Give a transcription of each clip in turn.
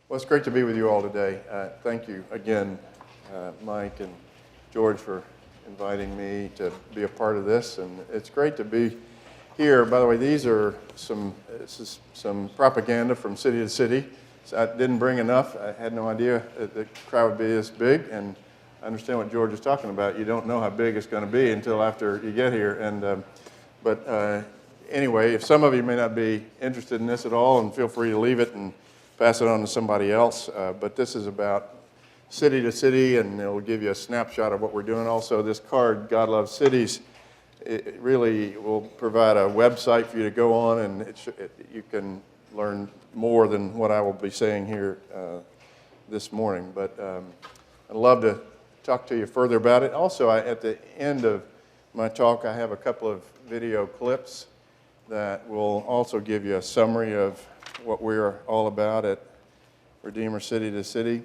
Well, it's great to be with you all today. Thank you again, Mike and George, for inviting me to be a part of this. And it's great to be here. By the way, this is some propaganda from city to city. So I didn't bring enough. I had no idea the crowd would be this big. And I understand what George is talking about. You don't know how big it's going to be until after you get here. Anyway, if some of you may not be interested in this at all, and feel free to leave it and pass it on to somebody else. But this is about city to city, and it'll give you a snapshot of what we're doing. Also, this card, God Loves Cities, it really will provide a website for you to go on, and you can learn more than what I will be saying here this morning. But I'd love to talk to you further about it. Also, at the end of my talk, I have a couple of video clips that will also give you a summary of what we're all about at Redeemer City to City.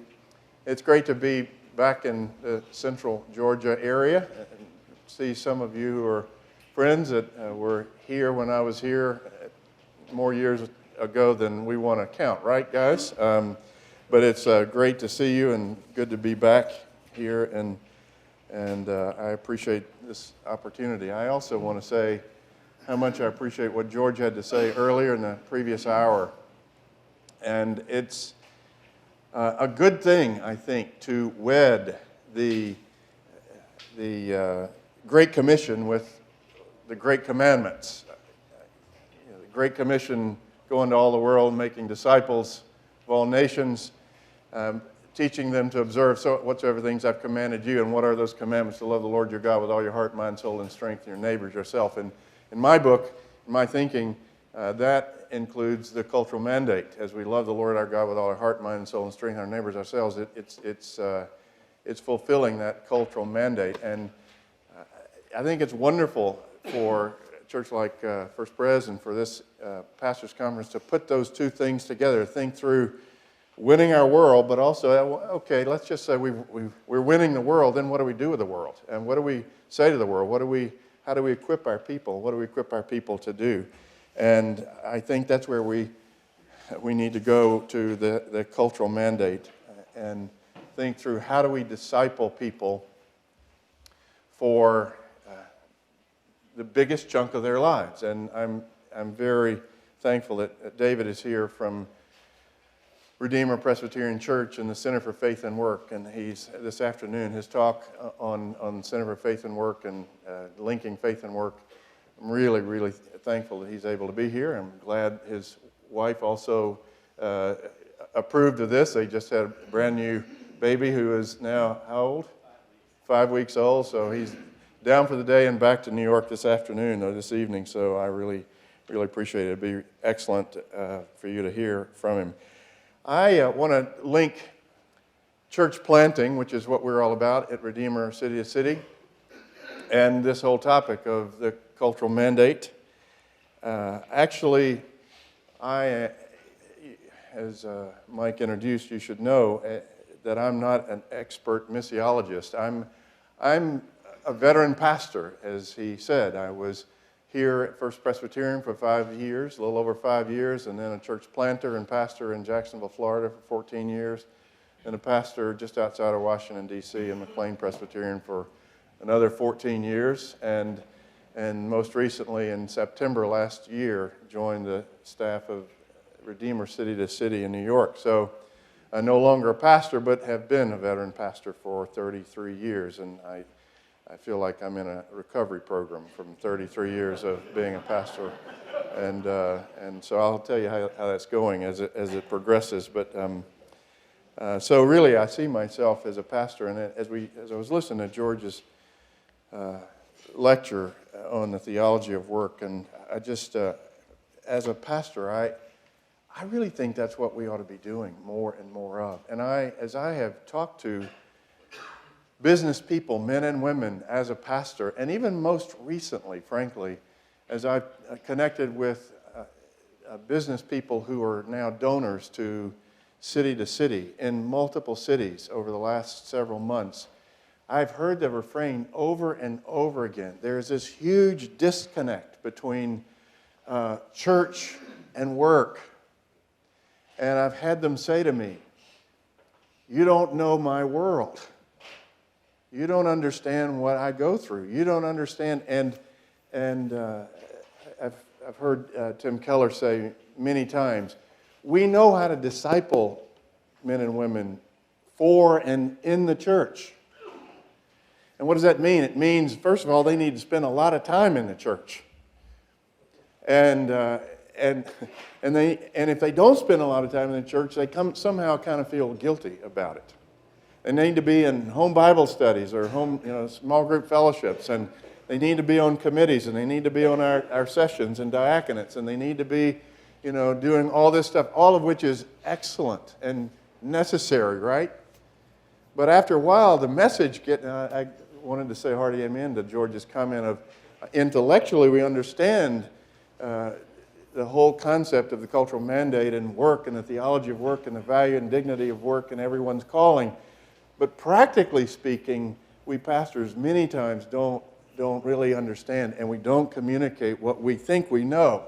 It's great to be back in the central Georgia area and see some of you who are friends that were here when I was here more years ago than we want to count, right, guys? But it's great to see you and good to be back here, and I appreciate this opportunity. I also want to say how much I appreciate what George had to say earlier in the previous hour. And it's a good thing, I think, to wed the Great Commission with the Great Commandments. The Great Commission, going to all the world, making disciples of all nations, teaching them to observe whatsoever things I've commanded you. And what are those commandments? To love the Lord your God with all your heart, mind, soul, and strength, and your neighbors yourself. And in my book, in my thinking, that includes the cultural mandate. As we love the Lord our God with all our heart, mind, and soul, and strength, and our neighbors ourselves, it's fulfilling that cultural mandate. And I think it's wonderful for a church like First Pres and for this pastors' conference to put those two things together, think through winning our world, but also, okay, let's just say we're winning the world, then what do we do with the world? And what do we say to the world? How do we equip our people? What do we equip our people to do? And I think that's where we need to go to the cultural mandate and think through how do we disciple people for the biggest chunk of their lives. And I'm very thankful that David is here from Redeemer Presbyterian Church and the Center for Faith and Work, and this afternoon his talk on Center for Faith and Work and linking faith and work. I'm really, really thankful that he's able to be here. I'm glad his wife also approved of this. They just had a brand new baby who is now how old? 5 weeks old. So he's down for the day and back to New York this afternoon or this evening. So I really, really appreciate it. It'd be excellent for you to hear from him. I want to link church planting, which is what we're all about at Redeemer City to City, and this whole topic of the cultural mandate. Actually, as Mike introduced, you should know that I'm not an expert missiologist. I'm a veteran pastor, as he said. I was here at First Presbyterian for 5 years, a little over 5 years, and then a church planter and pastor in Jacksonville, Florida for 14 years, and a pastor just outside of Washington, D.C. in McLean Presbyterian for another 14 years, and most recently in September last year, joined the staff of Redeemer City to City in New York. So I'm no longer a pastor, but have been a veteran pastor for 33 years, and I feel like I'm in a recovery program from 33 years of being a pastor, and so I'll tell you how that's going as it progresses. But so really, I see myself as a pastor, and as I was listening to George's lecture on the theology of work, and I just as a pastor, I really think that's what we ought to be doing more and more of. And as I have talked to business people, men and women, as a pastor, and even most recently, frankly, as I've connected with business people who are now donors to city in multiple cities over the last several months, I've heard the refrain over and over again. There's this huge disconnect between church and work. And I've had them say to me, You don't know my world. You don't understand what I go through. You don't understand. And I've heard Tim Keller say many times, we know how to disciple men and women for and in the church. And what does that mean? It means, first of all, they need to spend a lot of time in the church. And if they don't spend a lot of time in the church, they somehow kind of feel guilty about it. They need to be in home Bible studies or small group fellowships, and they need to be on committees, and they need to be on our sessions and diaconates, and they need to be, doing all this stuff, all of which is excellent and necessary, right? But after a while, the message I wanted to say hearty amen to George's comment of intellectually we understand the whole concept of the cultural mandate and work and the theology of work and the value and dignity of work and everyone's calling. But practically speaking, we pastors many times don't really understand, and we don't communicate what we think we know.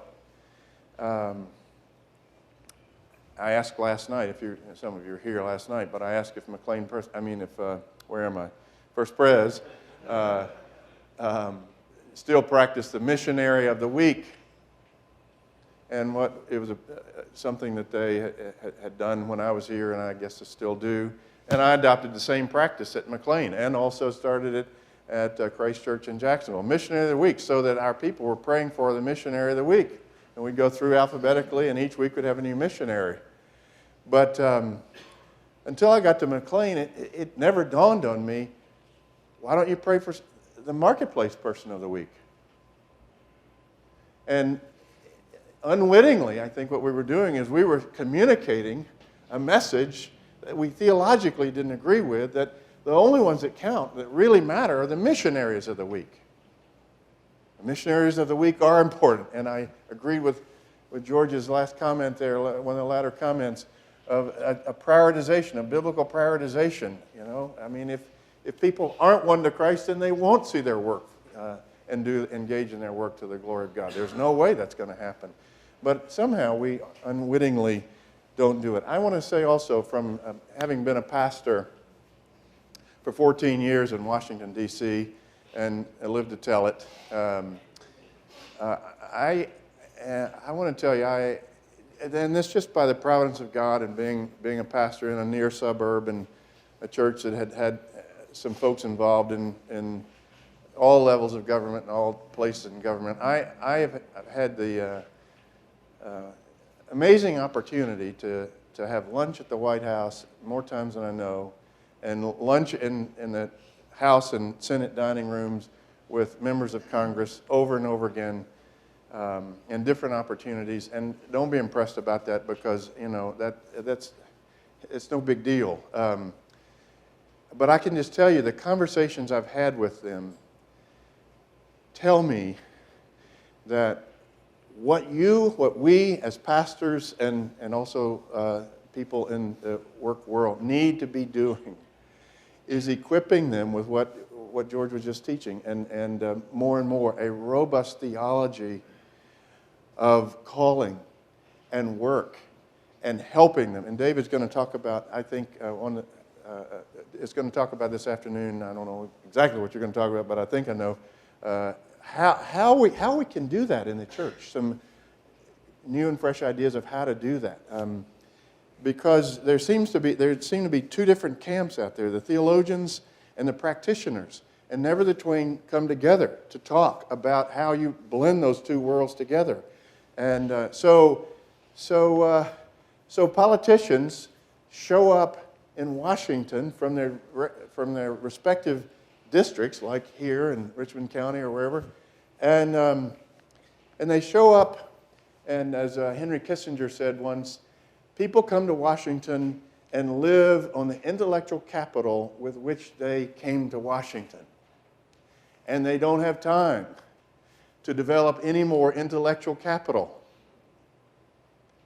I asked last night, some of you were here last night, but I asked if where am I? First Pres, still practice the missionary of the week. And it was something that they had done when I was here, and I guess they still do. And I adopted the same practice at McLean, and also started it at Christ Church in Jacksonville. Missionary of the week, so that our people were praying for the missionary of the week. And we'd go through alphabetically, and each week we'd have a new missionary. But until I got to McLean, it never dawned on me, why don't you pray for the marketplace person of the week? And unwittingly, I think what we were doing is we were communicating a message that we theologically didn't agree with, that the only ones that count, that really matter, are the missionaries of the week. The missionaries of the week are important, and I agreed with George's last comment there, one of the latter comments, of a prioritization, a biblical prioritization. I mean, if people aren't won to Christ, then they won't see their work and engage in their work to the glory of God. There's no way that's going to happen. But somehow we unwittingly don't do it. I want to say also, from having been a pastor for 14 years in Washington, D.C., and I live to tell it, I want to tell you, and this just by the providence of God and being a pastor in a near suburb and a church that had some folks involved in all levels of government and all places in government, I have had the amazing opportunity to have lunch at the White House more times than I know, and lunch in the House and Senate dining rooms with members of Congress over and over again, and different opportunities. And don't be impressed about that, because it's no big deal. But I can just tell you, the conversations I've had with them tell me that what we as pastors and also people in the work world need to be doing is equipping them with what George was just teaching, and more and more a robust theology of calling and work and helping them. And David's going to talk about, I think, is going to talk about this afternoon. I don't know exactly what you're going to talk about, but I think I know how we can do that in the church. Some new and fresh ideas of how to do that. Because there seem to be two different camps out there: the theologians and the practitioners, and never the twain come together to talk about how you blend those two worlds together. And so politicians show up in Washington from their respective districts, like here in Richmond County or wherever, and they show up, and as Henry Kissinger said once, people come to Washington and live on the intellectual capital with which they came to Washington. And they don't have time to develop any more intellectual capital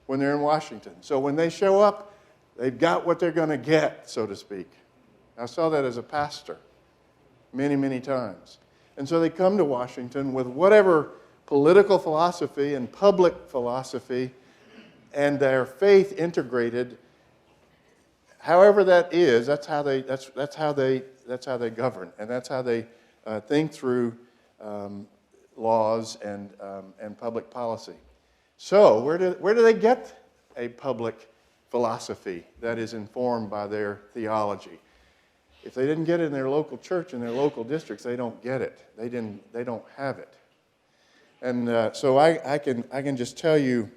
when they're in Washington. So when they show up, they've got what they're going to get, so to speak. I saw that as a pastor many, many times. And so they come to Washington with whatever political philosophy and public philosophy and their faith integrated. however that is, that's how they govern, and that's how they think through laws and public policy. So where do they get a public philosophy that is informed by their theology? If they didn't get it in their local church, in their local districts, they don't get it. They don't have it. And so I can just tell you,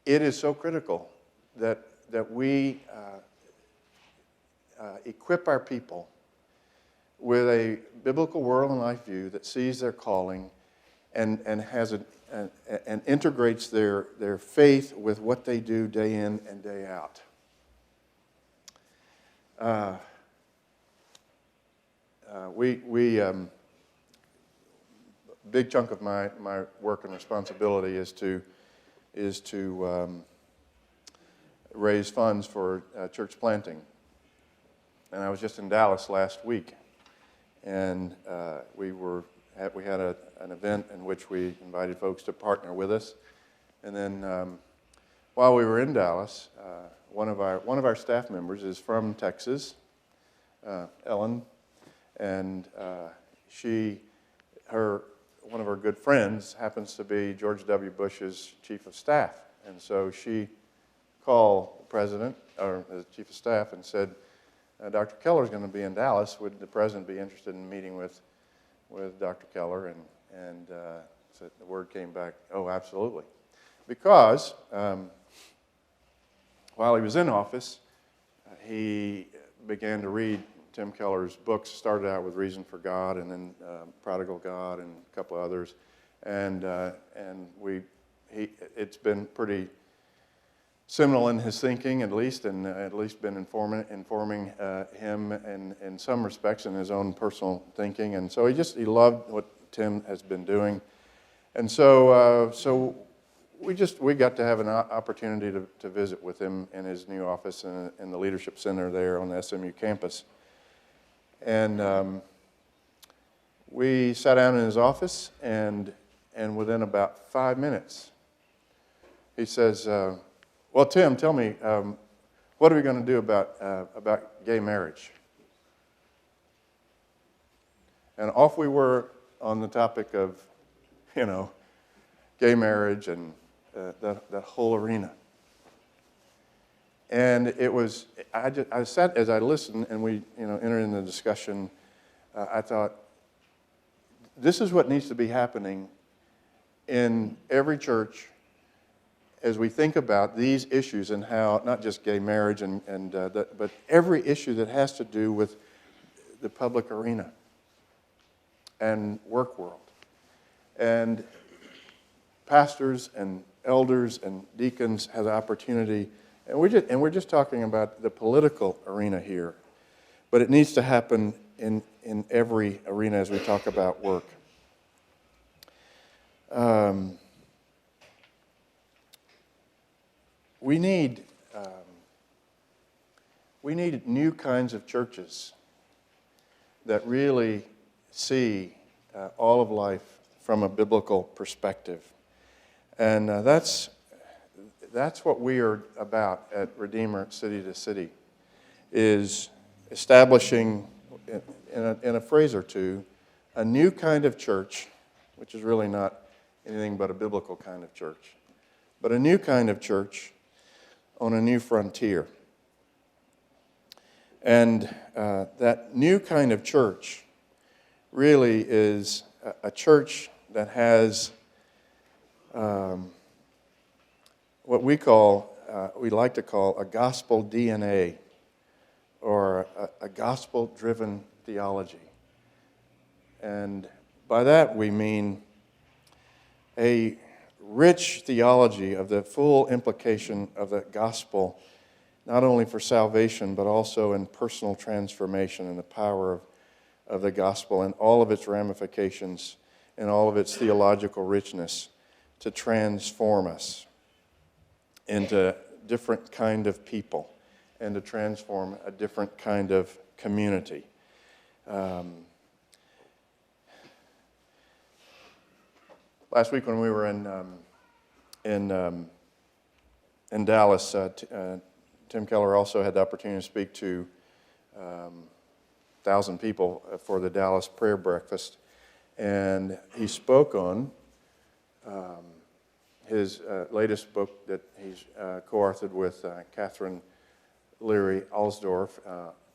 it is so critical that we equip our people with a biblical world and life view that sees their calling and has and integrates their faith with what they do day in and day out. Big chunk of my work and responsibility is to raise funds for church planting. And I was just in Dallas last week, and we had an event in which we invited folks to partner with us. And then while we were in Dallas, one of our staff members is from Texas, Ellen, and one of her good friends happens to be George W. Bush's chief of staff. And so she called the president, or the chief of staff, and said, Dr. Keller's going to be in Dallas. Would the president be interested in meeting with Dr. Keller? And so the word came back, oh, absolutely. Because while he was in office, he began to read Tim Keller's books. Started out with Reason for God, and then Prodigal God, and a couple others, and it's been pretty seminal in his thinking, at least been informing him in some respects in his own personal thinking, and so he loved what Tim has been doing, and so we got to have an opportunity to visit with him in his new office in the Leadership Center there on the SMU campus. And we sat down in his office, and within about 5 minutes, he says, well, Tim, tell me, what are we going to do about gay marriage? And off we were on the topic of, gay marriage and that whole arena. And it was, I sat as I listened, and we, entered in the discussion. I thought, this is what needs to be happening in every church as we think about these issues and how not just gay marriage but every issue that has to do with the public arena and work world, and pastors and elders and deacons have the opportunity. And we're just talking about the political arena here, but it needs to happen in every arena as we talk about work. We need new kinds of churches that really see all of life from a biblical perspective, and that's what we are about at Redeemer City to City, is establishing, in a phrase or two, a new kind of church, which is really not anything but a biblical kind of church, but a new kind of church on a new frontier. And that new kind of church really is a church that has what we like to call a gospel DNA, or a gospel-driven theology. And by that we mean a rich theology of the full implication of the gospel, not only for salvation, but also in personal transformation and the power of the gospel and all of its ramifications and all of its theological richness to transform us into different kind of people and to transform a different kind of community. Last week when we were in in Dallas, Tim Keller also had the opportunity to speak to 1,000 people for the Dallas Prayer Breakfast. And he spoke on his latest book that he's co-authored with Catherine Leary Alsdorf,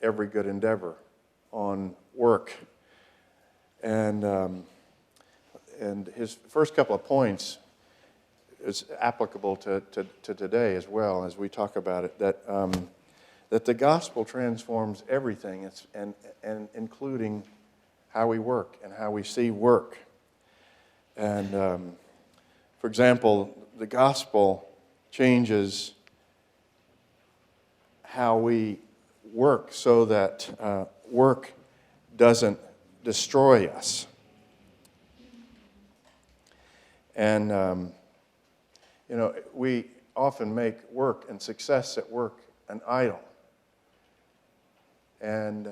Every Good Endeavor, on work. And his first couple of points is applicable to today as well, as we talk about it, that the gospel transforms everything, and including how we work and how we see work. And for example, the gospel changes how we work so that work doesn't destroy us. And we often make work and success at work an idol, and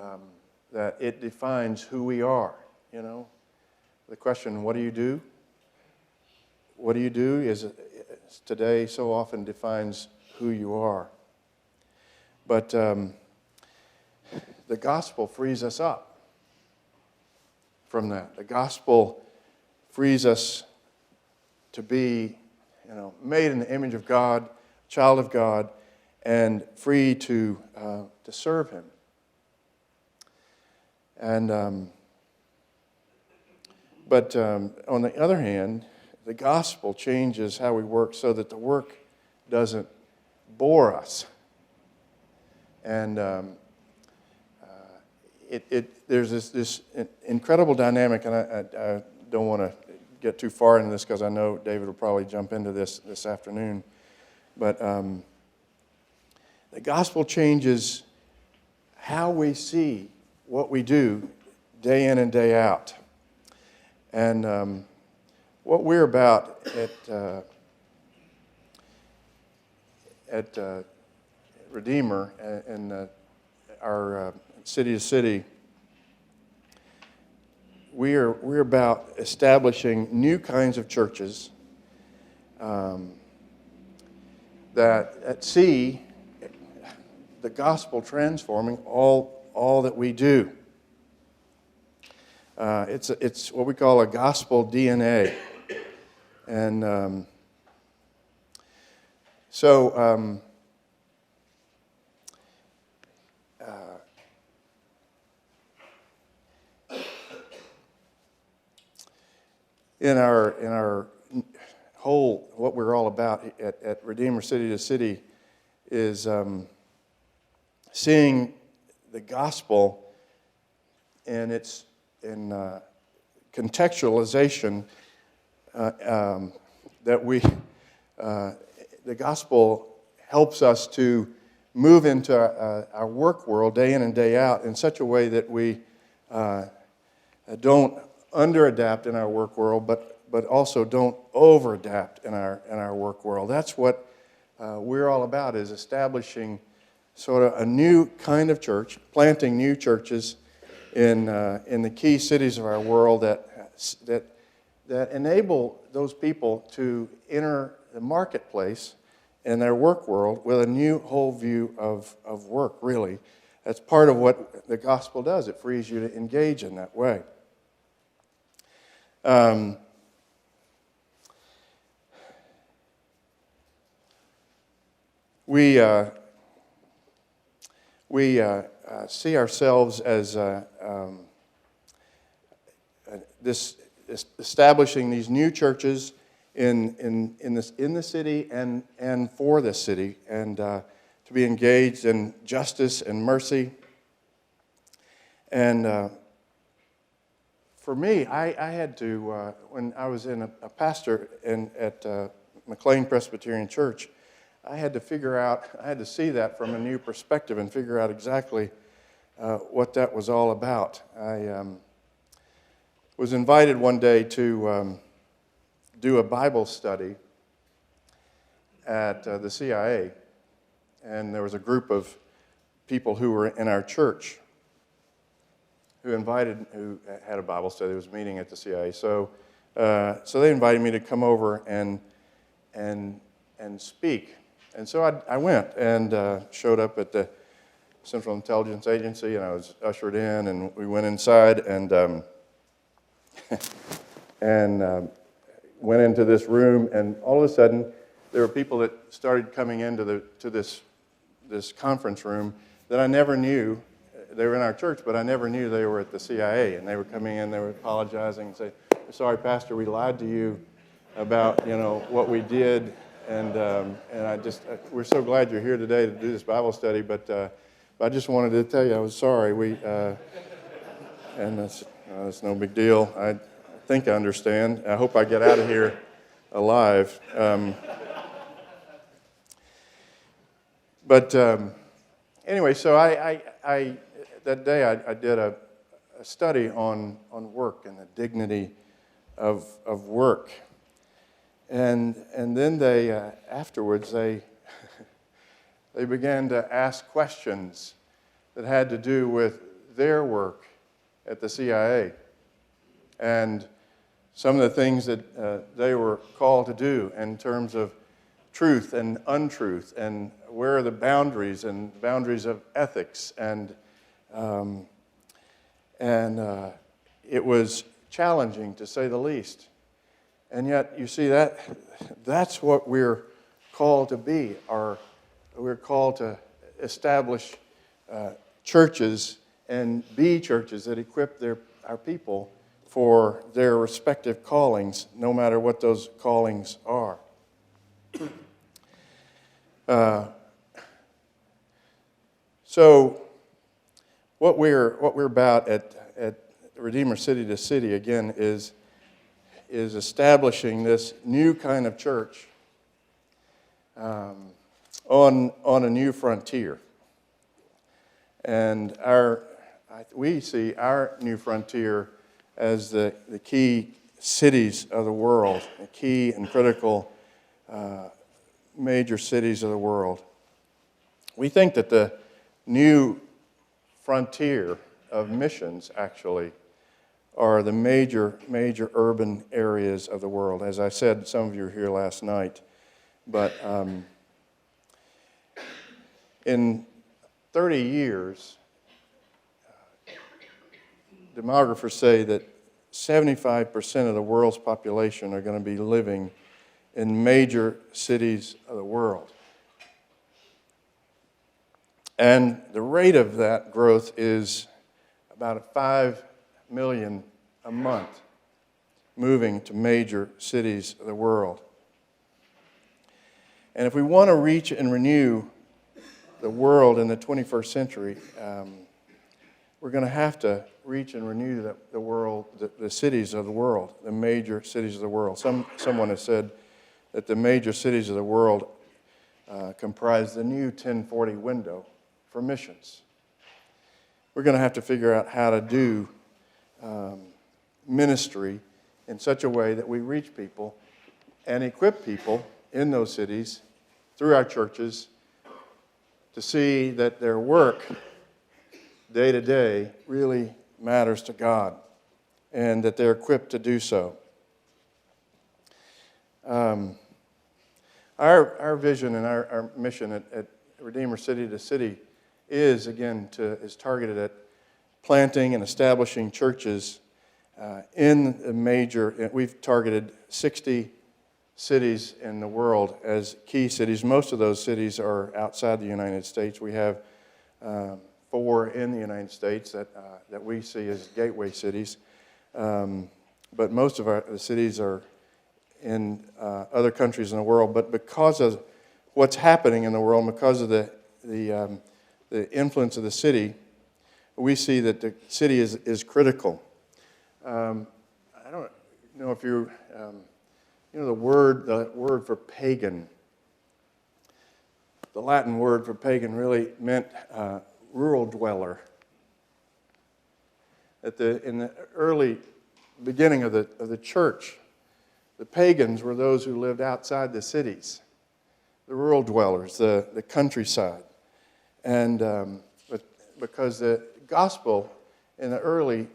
that it defines who we are. The question, what do you do? What do you do is today so often defines who you are. But the gospel frees us up from that. The gospel frees us to be, made in the image of God, child of God, and free to serve Him. And but on the other hand, the gospel changes how we work so that the work doesn't bore us. And there's this incredible dynamic, and I don't want to get too far into this because I know David will probably jump into this afternoon. But the gospel changes how we see what we do day in and day out. And what we're about at Redeemer and our city to city, we're about establishing new kinds of churches that see the gospel transforming all that we do. It's what we call a gospel DNA. And in our whole, what we're all about at Redeemer City to City is seeing the gospel and its contextualization that the gospel helps us to move into our work world day in and day out in such a way that we don't under-adapt in our work world, but also don't over-adapt in our work world. That's what we're all about, is establishing sort of a new kind of church, planting new churches in the key cities of our world that enable those people to enter the marketplace in their work world with a new whole view of work, really. That's part of what the gospel does. It frees you to engage in that way. We see ourselves as establishing these new churches in the city and for this city, and to be engaged in justice and mercy. And for me, I had to, when I was a pastor at McLean Presbyterian Church, I had to see that from a new perspective and figure out exactly what that was all about. I was invited one day to do a Bible study at the CIA, and there was a group of people who were in our church who had a Bible study. It was meeting at the CIA. So they invited me to come over and and speak. And so I went and showed up at the Central Intelligence Agency, and I was ushered in, and we went inside and went into this room, and all of a sudden there were people that started coming into this conference room that I never knew. They were in our church, but I never knew they were at the CIA. And they were coming in, they were apologizing and saying, "Sorry, Pastor, we lied to you about what we did, and we're so glad you're here today to do this Bible study, but I just wanted to tell you I was sorry. And that's no big deal. I think I understand. I hope I get out of here alive." Anyway, so I that day I did a study on work and the dignity of work, and then they afterwards they began to ask questions that had to do with their work at the CIA and some of the things that they were called to do in terms of truth and untruth, and where are the boundaries of ethics, and it was challenging to say the least. And yet, you see, that's what we're called to be. We're called to establish churches and be churches that equip our people for their respective callings, no matter what those callings are. So what we're about at Redeemer City to City, again, is establishing this new kind of church on a new frontier. And we see our new frontier as the key cities of the world, the key and critical major cities of the world. We think that the new frontier of missions, actually, are the major urban areas of the world. As I said, some of you were here last night, but in 30 years, demographers say that 75% of the world's population are going to be living in major cities of the world. And the rate of that growth is about 5 million a month moving to major cities of the world. And if we want to reach and renew the world in the 21st century, we're going to have to reach and renew the world, the cities of the world, the major cities of the world. Someone has said that the major cities of the world comprise the new 1040 window for missions. We're going to have to figure out how to do ministry in such a way that we reach people and equip people in those cities through our churches to see that their work day to day really matters to God and that they're equipped to do so. Our vision and our mission at Redeemer City to City is targeted at planting and establishing churches in the major. We've targeted 60 cities in the world as key cities. Most of those cities are outside the United States. We have 4 in the United States that we see as gateway cities, but most of the cities are in other countries in the world. But because of what's happening in the world, because of the influence of the city, we see that the city is critical. I don't know if you the word for pagan. The Latin word for pagan really meant rural dweller. In the early beginning of the church, the pagans were those who lived outside the cities, the rural dwellers, the countryside. And because the gospel in the early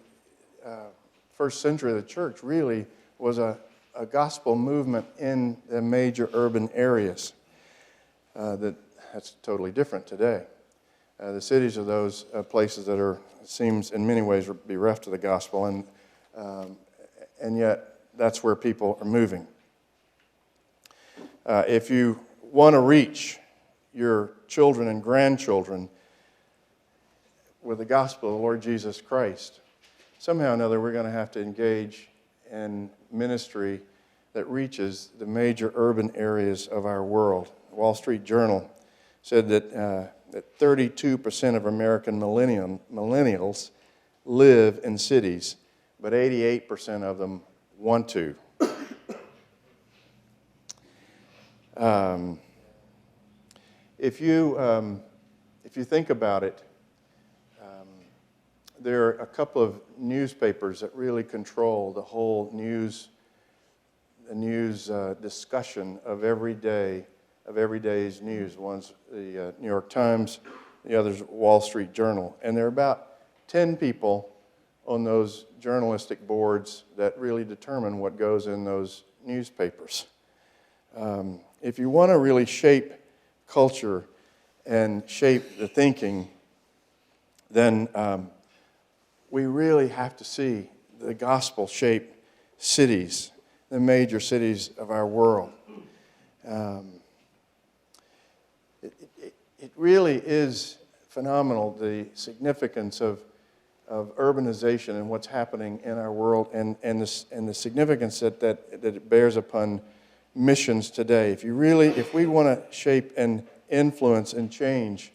first century of the church really was a a gospel movement in the major urban areas. That's totally different today. The cities are those places that seems in many ways bereft of the gospel, and yet that's where people are moving. If you want to reach your children and grandchildren with the gospel of the Lord Jesus Christ, somehow or another we're going to have to engage in ministry that reaches the major urban areas of our world. The Wall Street Journal said that 32% of American millennials live in cities, but 88% of them want to. If you think about it, there are a couple of newspapers that really control the whole news discussion of every day's news. One's the New York Times, the other's Wall Street Journal, and there are about 10 people on those journalistic boards that really determine what goes in those newspapers. If you want to really shape culture and shape the thinking, then we really have to see the gospel shape cities, the major cities of our world. It really is phenomenal, the significance of urbanization and what's happening in our world, and the significance that it bears upon missions today. If we want to shape and influence and change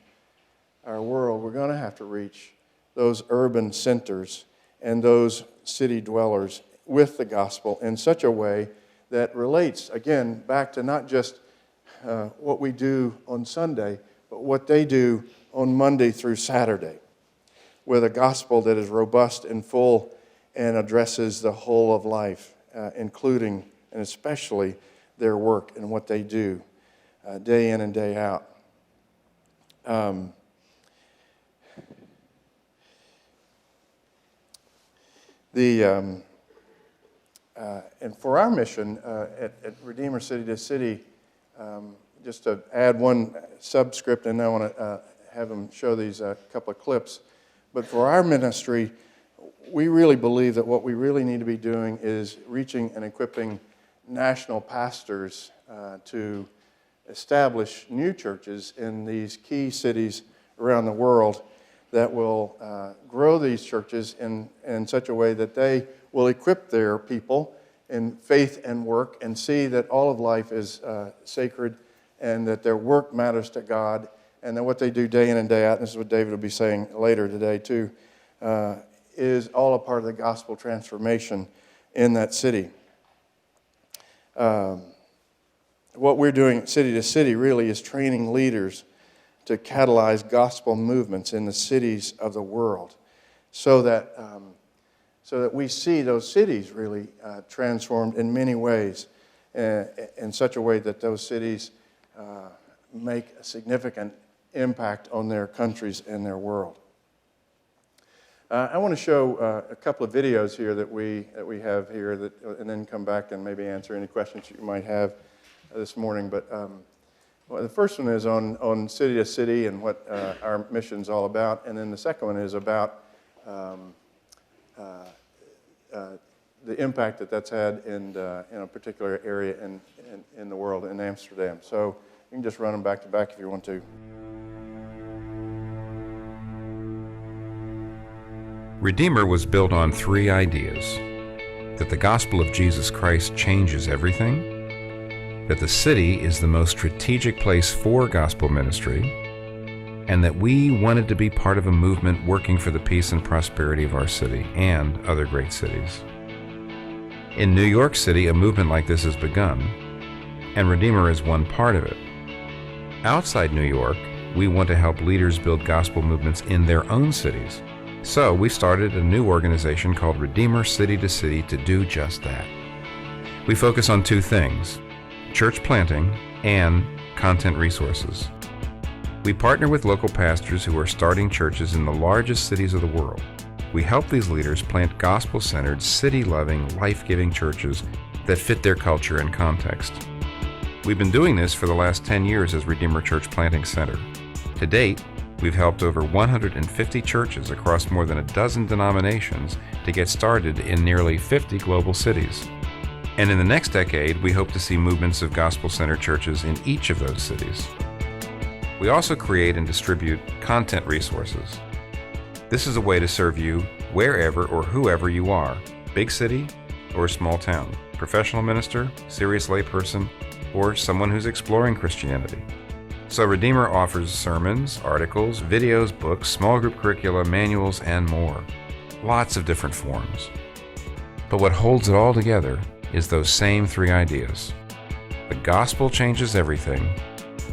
our world, we're going to have to reach those urban centers and those city dwellers with the gospel in such a way that relates, again, back to not just what we do on Sunday, but what they do on Monday through Saturday, with a gospel that is robust and full and addresses the whole of life, including and especially their work and what they do day in and day out. And for our mission at Redeemer City to City, just to add one subscript, and I want to have them show these couple of clips. But for our ministry, we really believe that what we really need to be doing is reaching and equipping national pastors to establish new churches in these key cities around the world that will grow these churches in such a way that they will equip their people in faith and work and see that all of life is sacred and that their work matters to God, and that what they do day in and day out, and this is what David will be saying later today too, is all a part of the gospel transformation in that city. What we're doing city to city really is training leaders to catalyze gospel movements in the cities of the world, so that we see those cities really transformed in many ways, in such a way that those cities make a significant impact on their countries and their world. I want to show a couple of videos here that we have here, and then come back and maybe answer any questions you might have this morning. But well, the first one is on city to city and what our mission's all about, and then the second one is about the impact that's had in a particular area in the world, in Amsterdam. So you can just run them back to back if you want to. Redeemer was built on three ideas: that the gospel of Jesus Christ changes everything, that the city is the most strategic place for gospel ministry, and that we wanted to be part of a movement working for the peace and prosperity of our city and other great cities. In New York City, a movement like this has begun, and Redeemer is one part of it. Outside New York, we want to help leaders build gospel movements in their own cities. So we started a new organization called Redeemer City to City to do just that. We focus on two things: church planting and content resources. We partner with local pastors who are starting churches in the largest cities of the world. We help these leaders plant gospel-centered, city-loving, life-giving churches that fit their culture and context. We've been doing this for the last 10 years as Redeemer Church Planting Center. To date, we've helped over 150 churches across more than a dozen denominations to get started in nearly 50 global cities. And in the next decade, we hope to see movements of gospel-centered churches in each of those cities. We also create and distribute content resources. This is a way to serve you wherever or whoever you are, big city or small town, professional minister, serious layperson, or someone who's exploring Christianity. So Redeemer offers sermons, articles, videos, books, small group curricula, manuals, and more. Lots of different forms. But what holds it all together is those same three ideas. The gospel changes everything.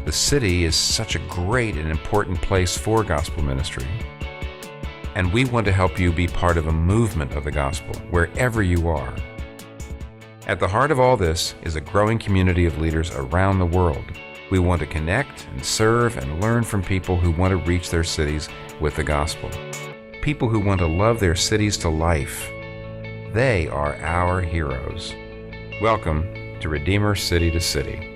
The city is such a great and important place for gospel ministry. And we want to help you be part of a movement of the gospel wherever you are. At the heart of all this is a growing community of leaders around the world. We want to connect and serve and learn from people who want to reach their cities with the gospel. People who want to love their cities to life. They are our heroes. Welcome to Redeemer City to City.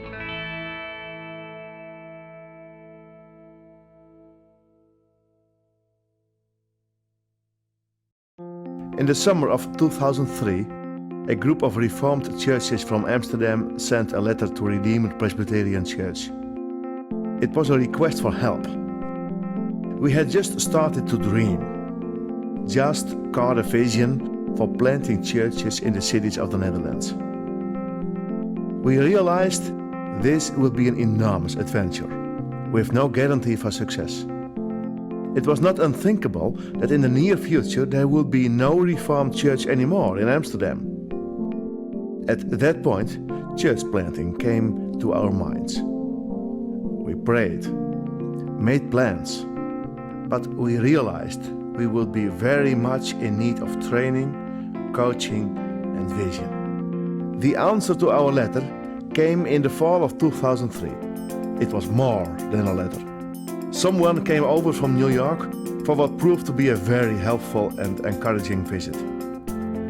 In the summer of 2003, a group of Reformed churches from Amsterdam sent a letter to Redeemer Presbyterian Church. It was a request for help. We had just started to dream, just caught a vision for planting churches in the cities of the Netherlands. We realized this would be an enormous adventure, with no guarantee for success. It was not unthinkable that in the near future there would be no Reformed church anymore in Amsterdam. At that point, church planting came to our minds. We prayed, made plans, but we realized we would be very much in need of training, coaching, and vision. The answer to our letter came in the fall of 2003. It was more than a letter. Someone came over from New York for what proved to be a very helpful and encouraging visit.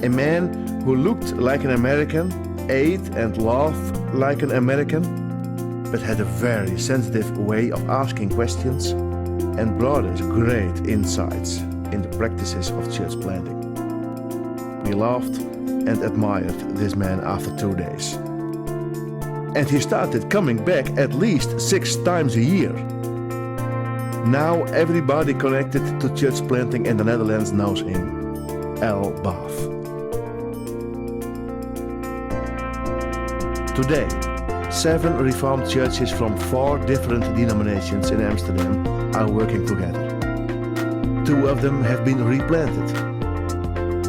A man who looked like an American, ate and laughed like an American, but had a very sensitive way of asking questions and brought us great insights in the practices of church planting. We laughed and admired this man after 2 days. And he started coming back at least 6 times a year. Now everybody connected to church planting in the Netherlands knows him, Al Bath. Today, 7 Reformed churches from 4 different denominations in Amsterdam are working together. 2 of them have been replanted.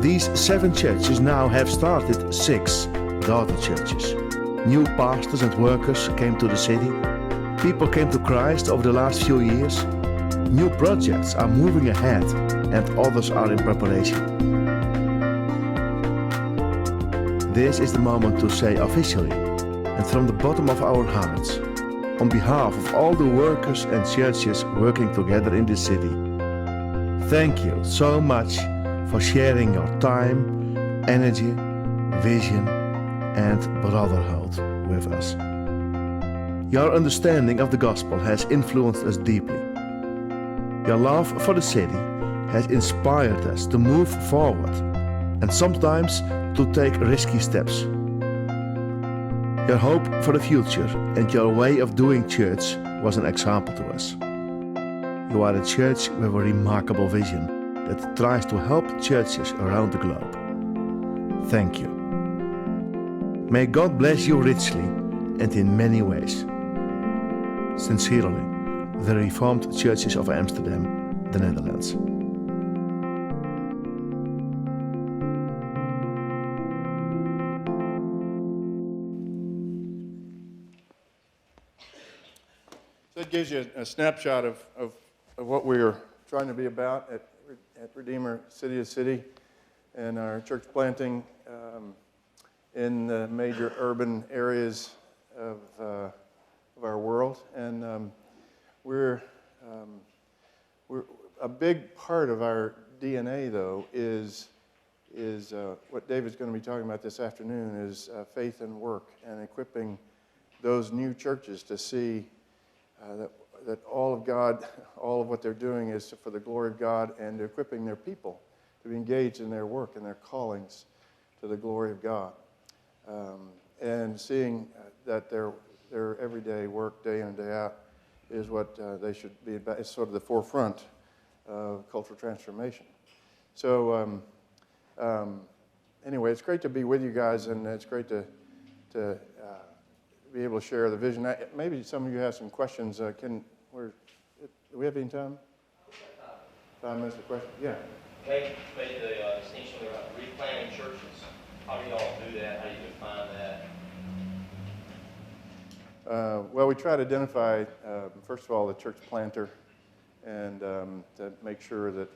These 7 churches now have started 6 daughter churches. New pastors and workers came to the city. People came to Christ over the last few years. New projects are moving ahead and others are in preparation. This is the moment to say officially, and from the bottom of our hearts, on behalf of all the workers and churches working together in this city, thank you so much for sharing your time, energy, vision, and brotherhood with us. Your understanding of the gospel has influenced us deeply. Your love for the city has inspired us to move forward and sometimes to take risky steps. Your hope for the future and your way of doing church was an example to us. You are a church with a remarkable vision that tries to help churches around the globe. Thank you. May God bless you richly and in many ways. Sincerely, the Reformed Churches of Amsterdam, the Netherlands. So it gives you a snapshot of what we are trying to be about at Redeemer City to City and our church planting in the major urban areas of our world. And we're a big part of our DNA, though, is is what David's going to be talking about this afternoon is faith and work, and equipping those new churches to see that all of God, all of what they're doing is for the glory of God, and equipping their people to be engaged in their work and their callings to the glory of God. And seeing that their everyday work, day in and day out, is what they should be about. It's sort of the forefront of cultural transformation. So anyway, it's great to be with you guys, and it's great to be able to share the vision. Maybe some of you have some questions. Do we have any time? 5 minutes for questions? Yeah. Made the distinction about replanting churches. How do y'all do that? How do you define that? Well, we try to identify, first of all, the church planter, and to make sure that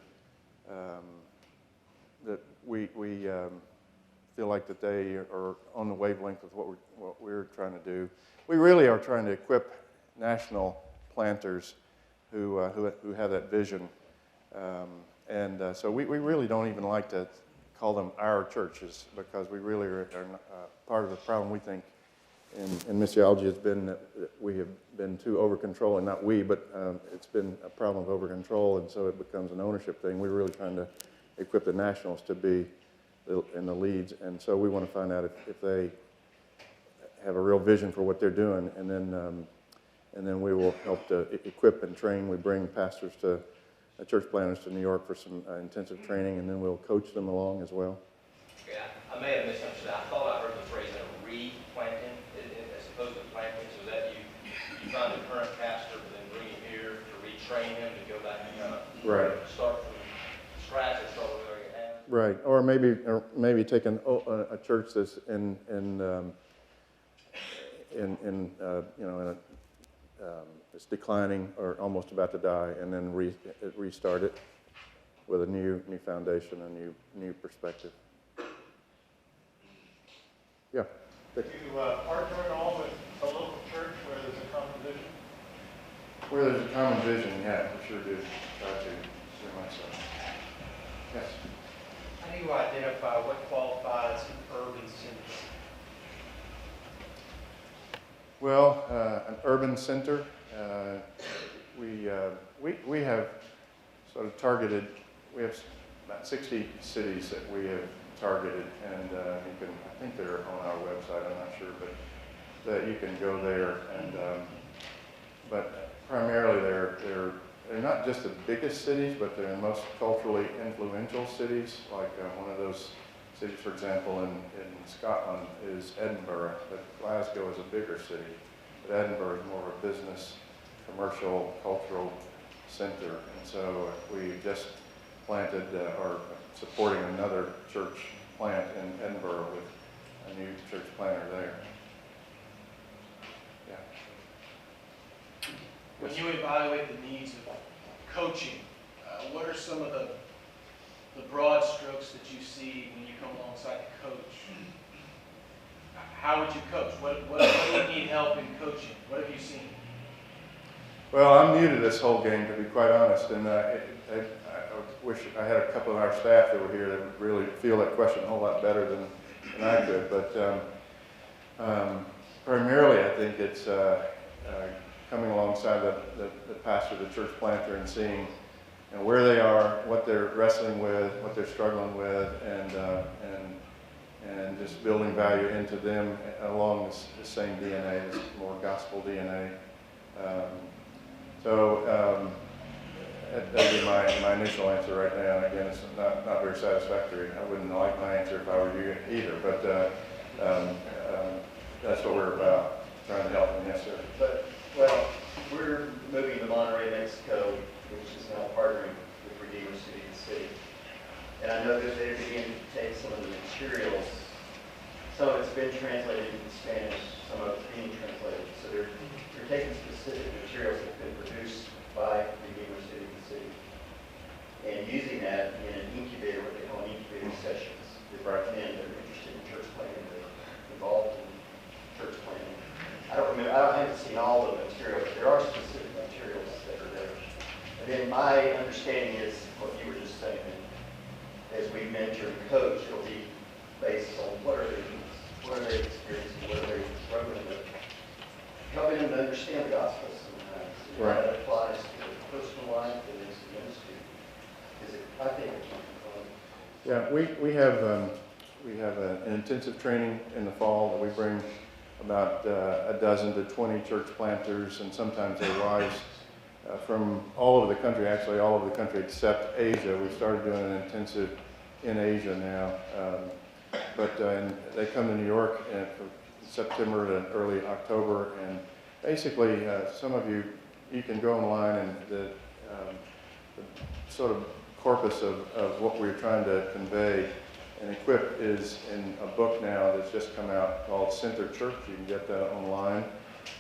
that we feel like that they are on the wavelength with what we're trying to do. We really are trying to equip national planters who have that vision, so we really don't even like to call them our churches, because we really are part of the problem, we think, in missiology has been that we have been too over-controlling. Not we, but it's been a problem of over-control, and so it becomes an ownership thing. We're really trying to equip the nationals to be in the leads, and so we want to find out if they have a real vision for what they're doing, and then we will help to equip and train. We bring pastors to church planners to New York for some intensive training, and then we'll coach them along as well. Okay, I may have misunderstood. I thought I heard the phrase replanting as opposed to planting. So that you find a current pastor, but then bring him here to retrain him to go back and kind of start from scratch or start where you have. Right, or maybe take a church that's it's declining or almost about to die, and then restart it with a new foundation, a new perspective. Yeah. Do you partner at all with a local church where there's a common vision? Where there's a common vision, yeah, we sure do. Try to, very much so. Yes. How do you identify what qualifies an urban center? Well, an urban center, we have sort of targeted. We have about 60 cities that we have targeted, and I think they're on our website. I'm not sure, but that you can go there, and but primarily they're not just the biggest cities, but they're the most culturally influential cities. Like one of those cities, for example, in Scotland is Edinburgh, but Glasgow is a bigger city. But Edinburgh is more of a business, commercial, cultural center. And so we just planted or supporting another church plant in Edinburgh with a new church planter there. Yeah. When you evaluate the needs of coaching, what are some of the broad strokes that you see when you come alongside the coach? How would you coach? What do you need help in coaching? What have you seen? Well, I'm new to this whole game, to be quite honest, and I wish I had a couple of our staff that were here that would really feel that question a whole lot better than I could. But primarily, I think it's coming alongside the pastor, the church planter, and seeing where they are, what they're wrestling with, what they're struggling with, and just building value into them along the same DNA, this more gospel DNA. That would be my initial answer right now. And again, it's not very satisfactory. I wouldn't like my answer if I were you either, but that's what we're about, trying to help them. Yes, sir. But, well, we're moving to Monterrey, Mexico, which is now partnering with Redeemer City to City. And I know that they're beginning to take some of the materials. Some of it's been translated into Spanish, some of it's being translated. So they're taking specific materials that have been produced by Redeemer City to City and using that in an incubator, what they call incubator sessions. They recommend they're interested in church planning, they're involved in church planning. I haven't seen all of the material, but there are specific materials that are there. And then my understanding is what you were just saying, as we mentor and coach, it'll be based on what are their needs, what are they experiencing, what are they struggling with, helping them to understand the gospel sometimes, and how that applies to their personal life and into ministry. I think it's fun. Yeah, we have an intensive training in the fall that we bring about a dozen to 20 church planters and sometimes their wives from all over the country, actually all over the country except Asia. We've started doing an intensive in Asia now. And they come to New York from September to early October, and basically some of you can go online and the sort of corpus of what we're trying to convey and equip is in a book now that's just come out called Center Church. You can get that online.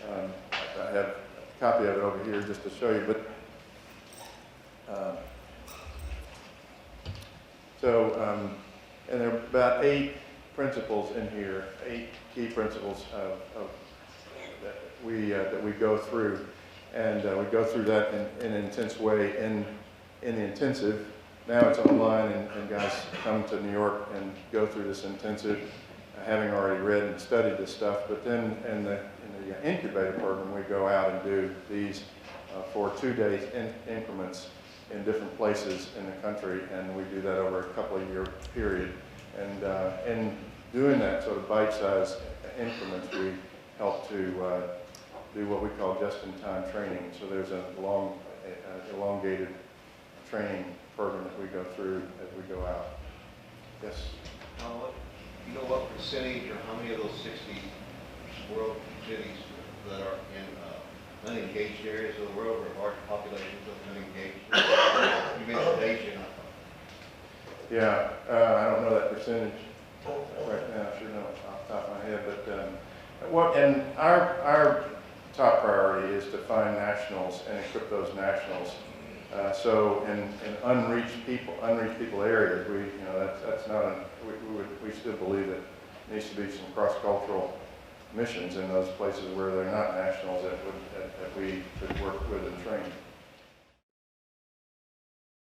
I have a copy of it over here just to show you. And there are about 8 principles in here, 8 key principles that we go through, and we go through that in an intense way in the intensive. Now it's online, and guys come to New York and go through this intensive, having already read and studied this stuff. But then in the incubator program, we go out and do these for 2 days increments in different places in the country, and we do that over a couple of year period. And in doing that sort of bite-sized increments, we help to do what we call just-in-time training. So there's a long, elongated training program that we go through as we go out. Yes? You know what percentage or how many of those 60 world cities that are in unengaged areas of the world or large populations of unengaged? You mentioned Asia. Yeah, I don't know that percentage right now, sure don't off the top of my head, but our top priority is to find nationals and equip those nationals. So in unreached people areas, that's not we still believe that there needs to be some cross-cultural missions in those places where they're not nationals that we could work with and train.